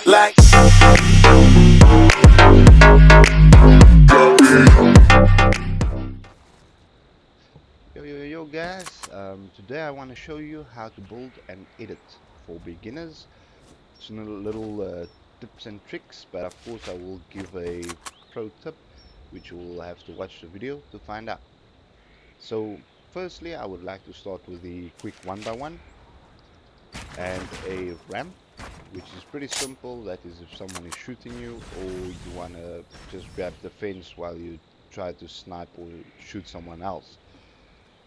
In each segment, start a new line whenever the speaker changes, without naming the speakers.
like.
Yo guys, today I want to show you how to build and edit for beginners. Some little tips and tricks, but of course I will give a pro tip which you will have to watch the video to find out. So firstly I would like to start with the quick one by one and a ramp, which is pretty simple. That is if someone is shooting you or you want to just grab the fence while you try to snipe or shoot someone else.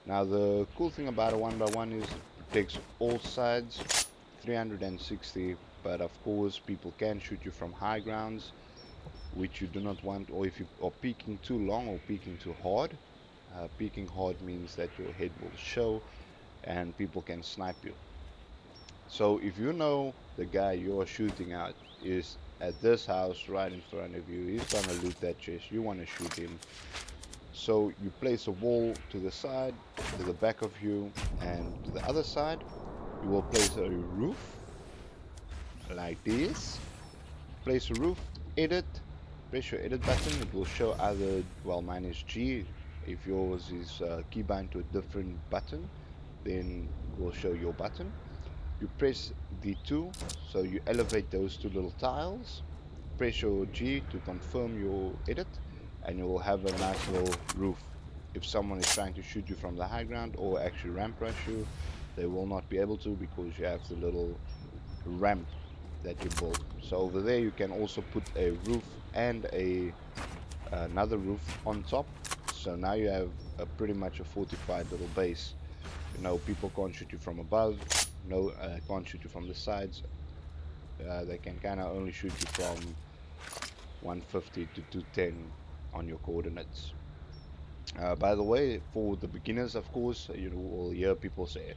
Now the cool thing about a one by one is it protects all sides 360, but of course people can shoot you from high grounds, which you do not want, or if you are peeking too long or peeking too hard. Peeking hard means that your head will show and people can snipe you. So if you know the guy you're shooting at is at this house right in front of you, he's gonna loot that chest, you want to shoot him. So you place a wall to the side, to the back of you, and to the other side you will place a roof like this. Place a roof, edit, press your edit button. It will show either, well, mine is G. If yours is keybind to a different button, then it will show your button. You press D2, so you elevate those two little tiles. Press your G to confirm your edit, and you will have a nice little roof. If someone is trying to shoot you from the high ground or actually ramp rush you, they will not be able to because you have the little ramp that you build. So over there you can also put a roof and another roof on top. So now you have pretty much a fortified little base. You know, people can't shoot you from above, no, can't shoot you from the sides. They can kind of only shoot you from 150 to 210 on your coordinates. By the way, for the beginners, of course, you will hear people say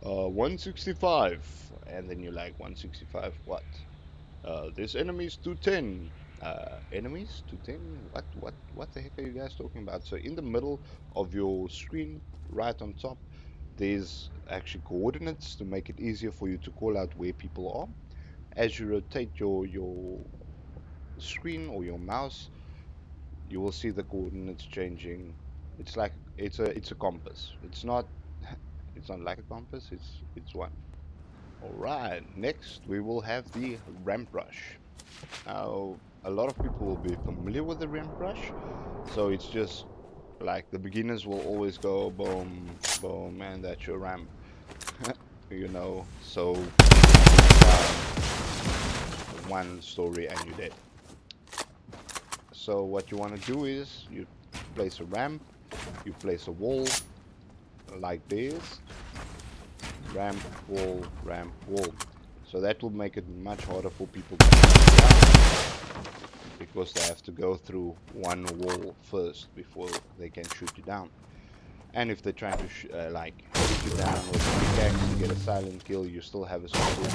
165, and then you're like, 165 what? This enemy is 210. Enemies 210? What the heck are you guys talking about? So in the middle of your screen, right on top, there's actually coordinates to make it easier for you to call out where people are. As you rotate your screen or your mouse, you will see the coordinates changing. It's like it's a compass. It's not like a compass. It's one. All right. Next, we will have the ramp rush. Now, a lot of people will be familiar with the ramp rush, so it's just like the beginners will always go boom, boom, and that's your ramp. You know, so one story and you're dead. So what you want to do is you place a ramp, you place a wall like this, ramp, wall. So that will make it much harder for people to get down because they have to go through one wall first before they can shoot you down. And if they're trying to like shoot you down with a pickaxe to get a silent kill, you still have a support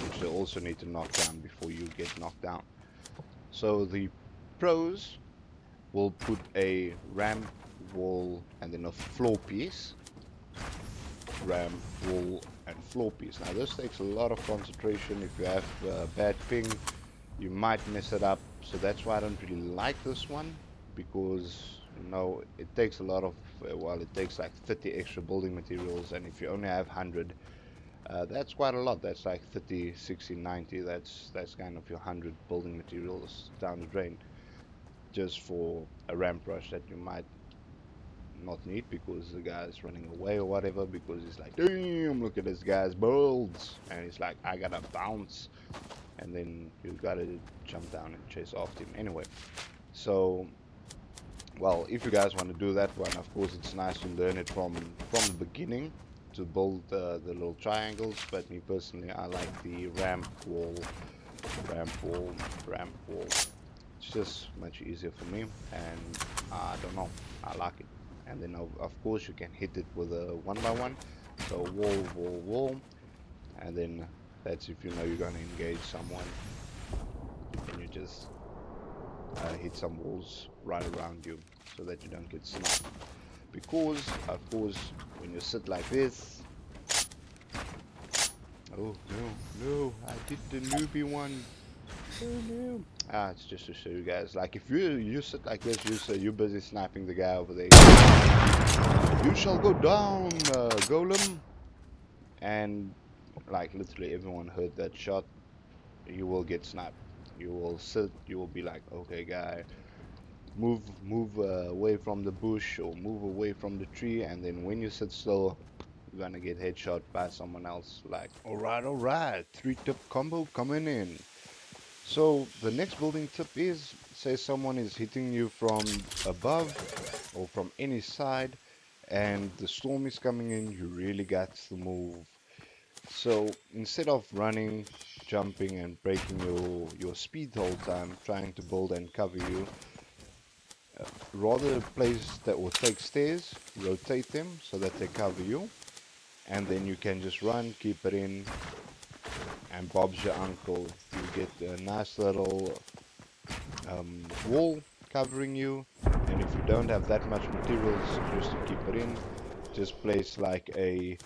which they also need to knock down before you get knocked down. So the pros will put a ramp, wall, and then a floor piece. Ramp, wall, and floor piece. Now this takes a lot of concentration. If you have bad ping, you might mess it up. So that's why I don't really like this one, because you know it takes a lot of well, it takes like 30 extra building materials, and if you only have 100, that's quite a lot. That's like 30, 60, 90. That's kind of your 100 building materials down the drain just for a ramp rush that you might not need because the guy's running away or whatever, because he's like, damn, look at this guy's builds, and he's like, I gotta bounce, and then you gotta jump down and chase after him anyway. So well, if you guys want to do that one, of course it's nice to learn it from the beginning to build the little triangles, but me personally I like the ramp, wall, ramp, wall, ramp, wall. It's just much easier for me, and I don't know, I like it. And then of course you can hit it with a one by one, so wall, wall, wall, and then that's if you know you're gonna engage someone, and you just hit some walls right around you so that you don't get sniped. Because of course when you sit like this, Oh no, I did the newbie one. Oh no. It's just to show you guys. Like if you sit like this, you're busy sniping the guy over there. You shall go down, golem. And like literally everyone heard that shot. You will get sniped. You will sit. You will be like, okay, guy, move away from the bush or move away from the tree. And then when you sit still, you're gonna get headshot by someone else. Like, all right, 3-tip combo coming in. So the next building tip is, say someone is hitting you from above or from any side and the storm is coming in, you really got to move. So instead of running, jumping and breaking your speed the whole time, trying to build and cover you, rather place that will take stairs, rotate them so that they cover you, and then you can just run, keep it in, and Bob's your uncle. You get a nice little wall covering you, and if you don't have that much materials just to keep it in, just place like a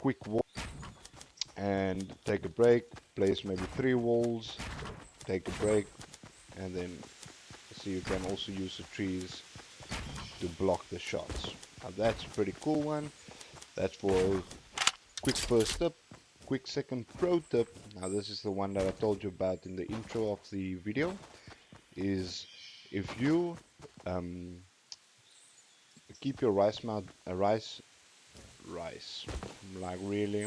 quick wall and take a break, place maybe 3 walls, take a break, and then so you can also use the trees to block the shots. Now that's a pretty cool one. That's for a quick first tip. Quick second pro tip. Now this is the one that I told you about in the intro of the video. Is if you keep your rice like really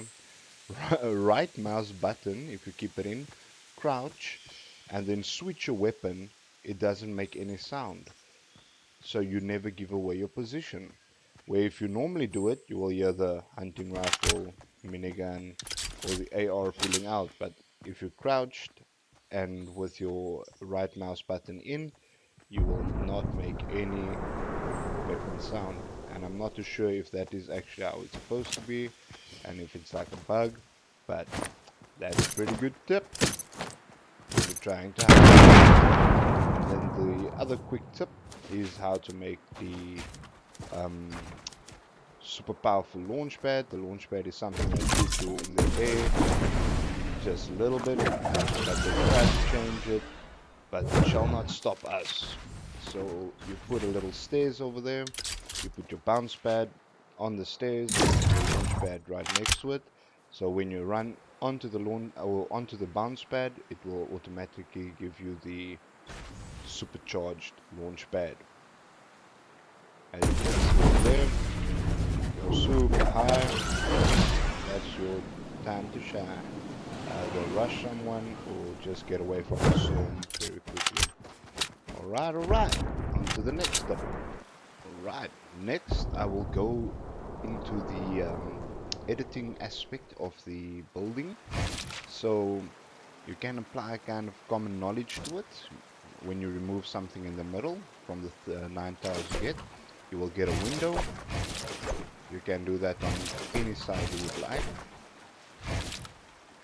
right mouse button, if you keep it in, crouch, and then switch your weapon, it doesn't make any sound. So you never give away your position. Where if you normally do it, you will hear the hunting rifle, minigun, or the AR pulling out. But if you crouched and with your right mouse button in, you will not make any weapon sound. And I'm not too sure if that is actually how it's supposed to be, and if it's like a bug, but that's a pretty good tip if you're trying to hack. And then the other quick tip is how to make the super powerful launch pad. The launch pad is something that shoots you in the air just a little bit, but they try to change it, but they shall not stop us. So you put a little stairs over there, you put your bounce pad on the stairs, your launch pad right next to it. So when you run onto the onto the bounce pad, it will automatically give you the supercharged launch pad. As you can see over there, go super high. That's your time to shine. Either rush someone or just get away from the storm very quickly. Alright, on to the next step. Alright, next I will go into the editing aspect of the building. So you can apply kind of common knowledge to it. When you remove something in the middle from the 9 tiles you get, you will get a window. You can do that on any side you would like.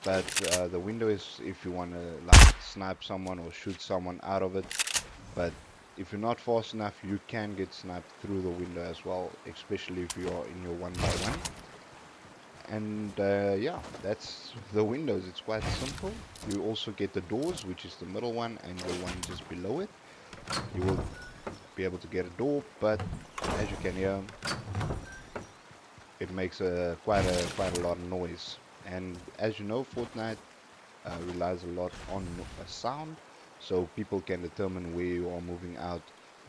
But the window is if you want to like snipe someone or shoot someone out of it. But if you're not fast enough, you can get sniped through the window as well, especially if you are in your 1x1. And yeah, that's the windows. It's quite simple. You also get the doors, which is the middle one, and the one just below it. You will be able to get a door, but as you can hear, it makes quite a lot of noise. And as you know, Fortnite relies a lot on sound, so people can determine where you are moving out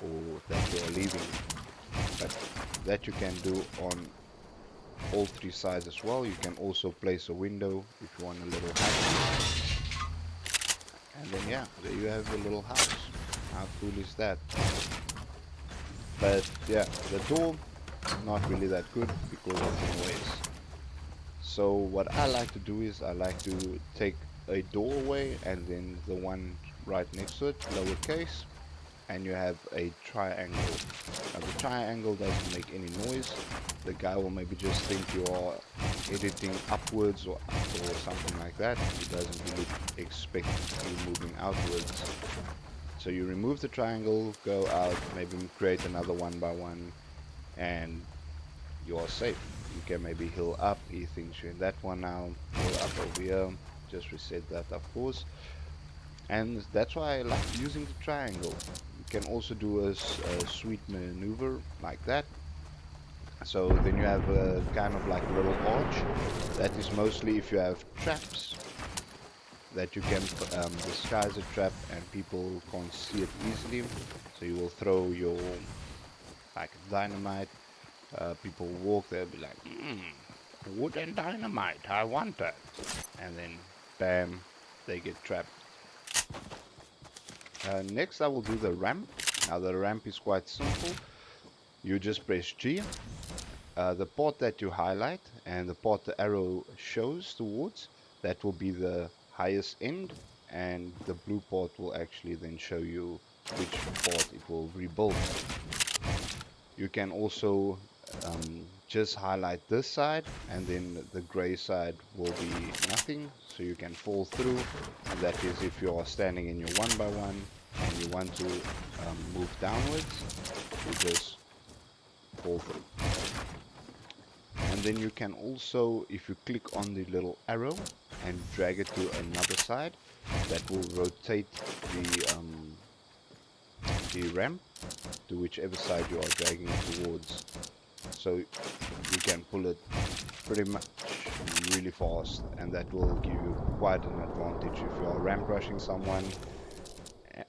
or that you are leaving. But that you can do on all 3 sides as well. You can also place a window if you want a little house. And then yeah, there you have your little house. How cool is that? But yeah, the door, not really that good because of the noise. So what I like to do is I like to take a doorway and then the one right next to it, lowercase, and you have a triangle. Now the triangle doesn't make any noise. The guy will maybe just think you are editing upwards or something like that. He doesn't really expect you moving outwards. So you remove the triangle, go out, maybe create another 1x1, and you are safe. You can maybe heal up. He thinks you're in that one now. Heal up over here. Just reset that, of course. And that's why I like using the triangle. You can also do a sweet maneuver like that. So then you have a kind of like a little arch. That is mostly if you have traps that you can disguise a trap and people can't see it easily. So you will throw your like dynamite. People walk there, be like, wood and dynamite, I want that. And then bam, they get trapped. Next I will do the ramp. Now the ramp is quite simple. You just press G. The part that you highlight and the part the arrow shows towards, that will be the highest end, and the blue part will actually then show you which part it will rebuild. You can also just highlight this side, and then the gray side will be nothing, so you can fall through. And that is if you are standing in your 1x1 and you want to move downwards, you just fall through. And then you can also, if you click on the little arrow and drag it to another side, that will rotate the ramp to whichever side you are dragging it towards. So you can pull it pretty much really fast, and that will give you quite an advantage if you are ramp rushing someone,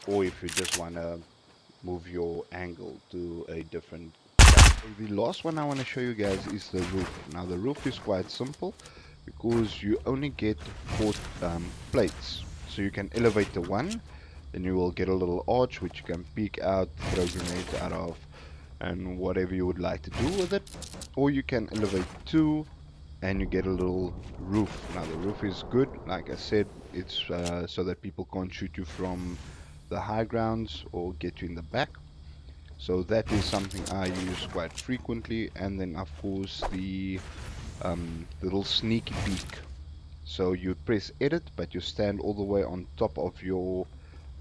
or if you just want to move your angle to a different. The last one I want to show you guys is the roof. Now the roof is quite simple because you only get 4 plates. So you can elevate the one, then you will get a little arch which you can peek out, throw grenades out of, and whatever you would like to do with it. Or you can elevate 2 and you get a little roof. Now the roof is good, like I said, it's so that people can't shoot you from the high grounds or get you in the back. So that is something I use quite frequently. And then of course the little sneaky peek. So you press edit, but you stand all the way on top of your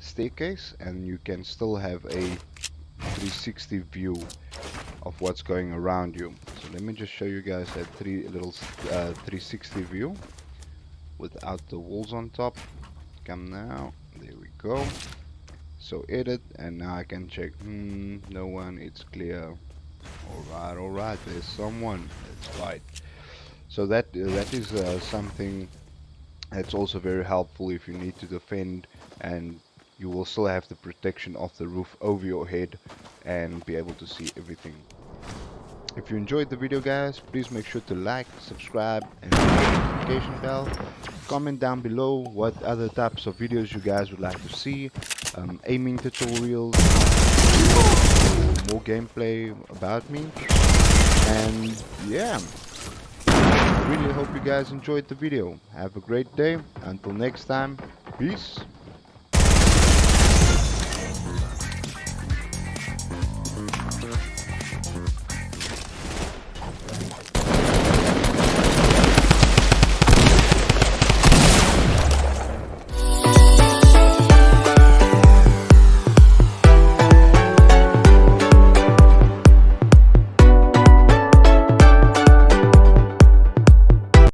staircase, and you can still have a 360 view of what's going around you. So let me just show you guys that 360 view without the walls on top. Come now, there we go. So edit, and now I can check. No one, it's clear. Alright, there's someone. Let's fight. So that is something that's also very helpful if you need to defend, and you will still have the protection of the roof over your head and be able to see everything. If you enjoyed the video guys, please make sure to like, subscribe, and hit the notification bell. Comment down below what other types of videos you guys would like to see. Aiming tutorials, more gameplay about me, and yeah, I really hope you guys enjoyed the video. Have a great day. Until next time, peace.